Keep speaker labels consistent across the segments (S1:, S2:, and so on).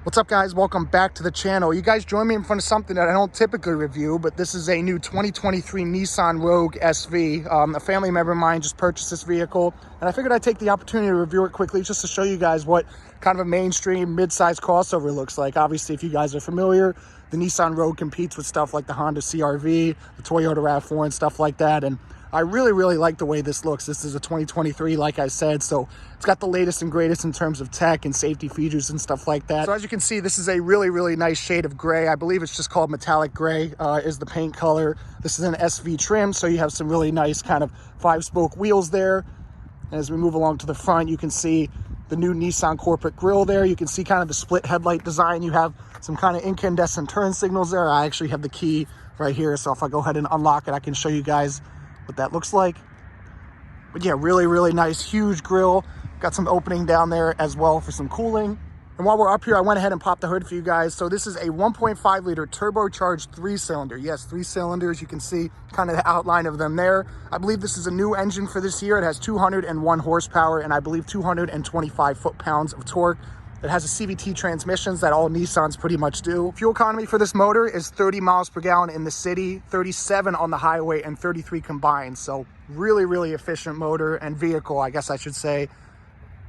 S1: What's up, guys? Welcome back to the channel. You guys join me in front of something that I don't typically review, but this is a new 2023 Nissan Rogue SV. A family member of mine just purchased this vehicle, and I figured I'd take the opportunity to review it quickly just to show you guys what kind of a mainstream mid-size crossover looks like. Obviously, if you guys are familiar, the Nissan Rogue competes with stuff like the Honda CR-V, the Toyota RAV4, and stuff like that, and I really like the way this looks. This is a 2023, like I said, so it's got the latest and greatest in terms of tech and safety features and stuff like that. So as you can see, this is a really nice shade of gray. I believe it's just called metallic gray is the paint color. This is an SV trim, so you have some really nice kind of 5-spoke wheels there. And as we move along to the front, you can see the new Nissan corporate grille there. You can see kind of the split headlight design. You have some kind of incandescent turn signals there. I actually have the key right here, so if I go ahead and unlock it, I can show you guys what that looks like. But yeah, really nice, huge grille. Got some opening down there as well for some cooling. And while we're up here, I went ahead and popped the hood for you guys. So this is a 1.5 liter turbocharged 3-cylinder. Yes, 3 cylinders. You can see kind of the outline of them there. I believe this is a new engine for this year. It has 201 horsepower and I believe 225 foot-pounds of torque. It has a CVT transmissions that all Nissans pretty much do. Fuel economy for this motor is 30 miles per gallon in the city, 37 on the highway, and 33 combined. So really efficient motor and vehicle, I guess I should say.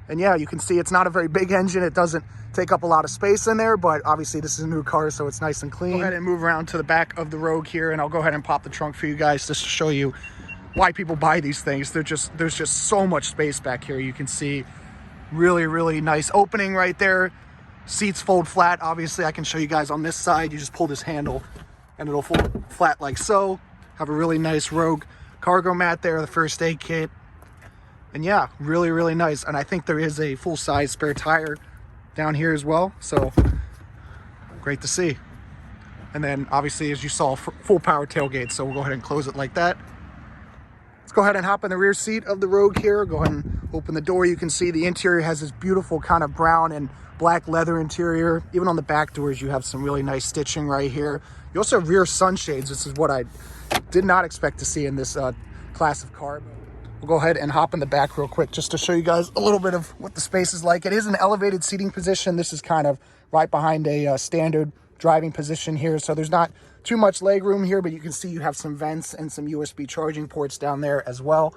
S1: And yeah, you can see it's not a very big engine. It doesn't take up a lot of space in there, but obviously this is a new car, so it's nice and clean. Go ahead and move around to the back of the Rogue here, and I'll go ahead and pop the trunk for you guys just to show you why people buy these things. There's just so much space back here. You can see really nice opening right there. Seats fold flat. Obviously, I can show you guys on this side. You just pull this handle and it'll fold flat like so. Have a really nice Rogue cargo mat there, the first aid kit. And yeah, really nice. And I think there is a full-size spare tire down here as well, so great to see. And then obviously, as you saw, full power tailgate, so we'll go ahead and close it like that. Let's go ahead and hop in the rear seat of the Rogue here. Go ahead and open the door. You can see the interior has this beautiful kind of brown and black leather interior. Even on the back doors, you have some really nice stitching right here. You also have rear sunshades. This is what I did not expect to see in this class of car. We'll go ahead and hop in the back real quick just to show you guys a little bit of what the space is like. It is an elevated seating position. This is kind of right behind a standard driving position here, so there's not too much leg room here, but you can see you have some vents and some USB charging ports down there as well.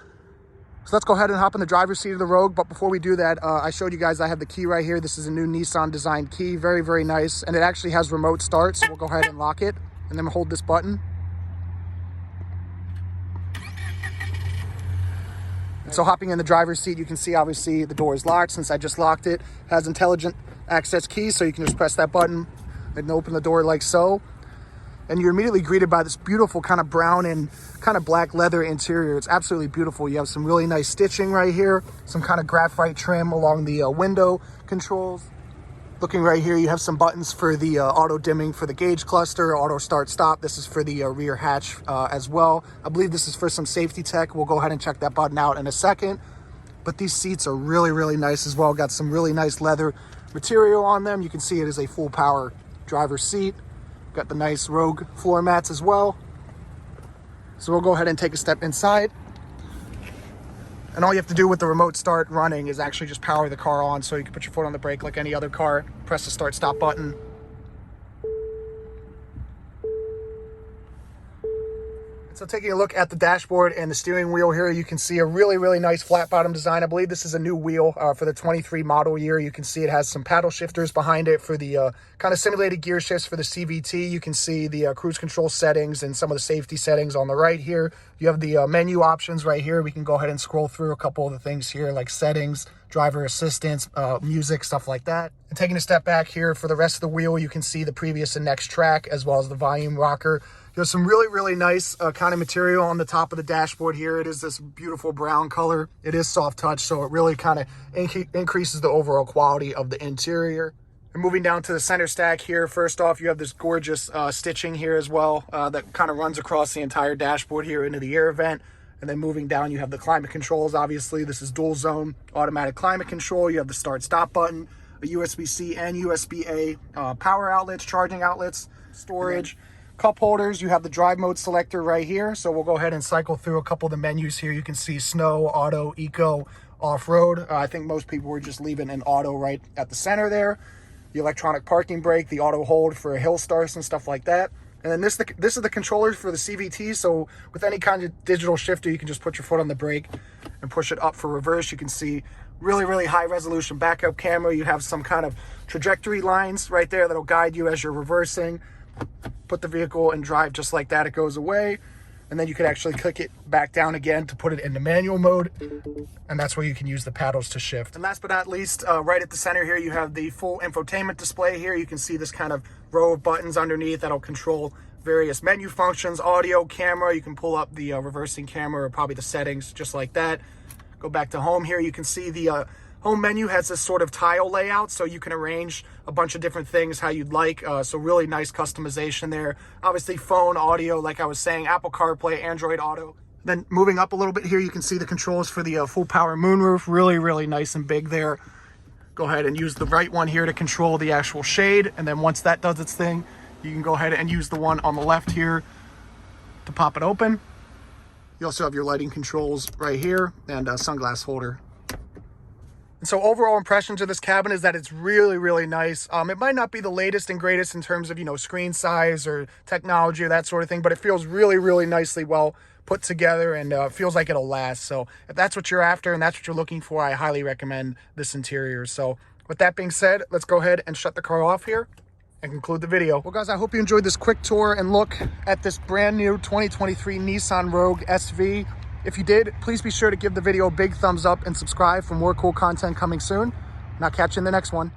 S1: So let's go ahead and hop in the driver's seat of the Rogue. But before we do that, I showed you guys I have the key right here. This is a new Nissan designed key, very nice, and it actually has remote start, so we'll go ahead and lock it and then hold this button. So hopping in the driver's seat, you can see obviously the door is locked since I just locked it. It has intelligent access keys, so you can just press that button and open the door like so. And you're immediately greeted by this beautiful kind of brown and kind of black leather interior. It's absolutely beautiful. You have some really nice stitching right here, some kind of graphite trim along the window controls. Looking right here, you have some buttons for the auto dimming for the gauge cluster, auto start stop. This is for the rear hatch as well. I believe this is for some safety tech. We'll go ahead and check that button out in a second. But these seats are really nice as well. Got some really nice leather material on them. You can see it is a full power driver's seat. Got the nice Rogue floor mats as well. So we'll go ahead and take a step inside. And all you have to do with the remote start running is actually just power the car on, so you can put your foot on the brake like any other car, press the start stop button. So taking a look at the dashboard and the steering wheel here, you can see a really nice flat bottom design. I believe this is a new wheel for the 23 model year. You can see it has some paddle shifters behind it for the kind of simulated gear shifts for the CVT. You can see the cruise control settings and some of the safety settings on the right here. You have the menu options right here. We can go ahead and scroll through a couple of the things here like settings, driver assistance, music, stuff like that. And taking a step back here for the rest of the wheel, you can see the previous and next track as well as the volume rocker. There's some really nice kind of material on the top of the dashboard here. It is this beautiful brown color. It is soft touch, so it really kind of increases the overall quality of the interior. And moving down to the center stack here, first off, you have this gorgeous stitching here as well that kind of runs across the entire dashboard here into the air vent. And then moving down, you have the climate controls. Obviously, this is dual zone automatic climate control. You have the start stop button, a USB-C and USB-A power outlets, charging outlets, storage. Cup holders. You have the drive mode selector right here. So we'll go ahead and cycle through a couple of the menus here. You can see snow, auto, eco, off-road. I think most people were just leaving an auto right at the center there. the electronic parking brake, the auto hold for hill starts and stuff like that. And then this is the controller for the CVT. So with any kind of digital shifter, you can just put your foot on the brake and push it up for reverse. You can see really, really high resolution backup camera. You have some kind of trajectory lines right there that'll guide you as you're reversing. Put the vehicle in drive just like that, it goes away. And then you can actually click it back down again to put it into manual mode. And that's where you can use the paddles to shift. And last but not least, right at the center here, you have the full infotainment display here. You can see this kind of row of buttons underneath that'll control various menu functions, audio, camera. You can pull up the reversing camera or probably the settings just like that. Go back to home here. You can see the home menu has this sort of tile layout, so you can arrange a bunch of different things how you'd like. So really nice customization there. Obviously phone, audio, like I was saying, Apple CarPlay, Android Auto. Then moving up a little bit here, you can see the controls for the full power moonroof. Really, really nice and big there. Go ahead and use the right one here to control the actual shade. And then once that does its thing, you can go ahead and use the one on the left here to pop it open. You also have your lighting controls right here and a sunglass holder. And so overall impressions of this cabin is that it's really, really nice. It might not be the latest and greatest in terms of, you know, screen size or technology or that sort of thing, but it feels really, really nicely well put together and feels like it'll last. So if that's what you're after and that's what you're looking for, I highly recommend this interior. So with that being said, let's go ahead and shut the car off here and conclude the video. Well, guys, I hope you enjoyed this quick tour and look at this brand new 2023 Nissan Rogue SV. If you did, please be sure to give the video a big thumbs up and subscribe for more cool content coming soon. And I'll catch you in the next one.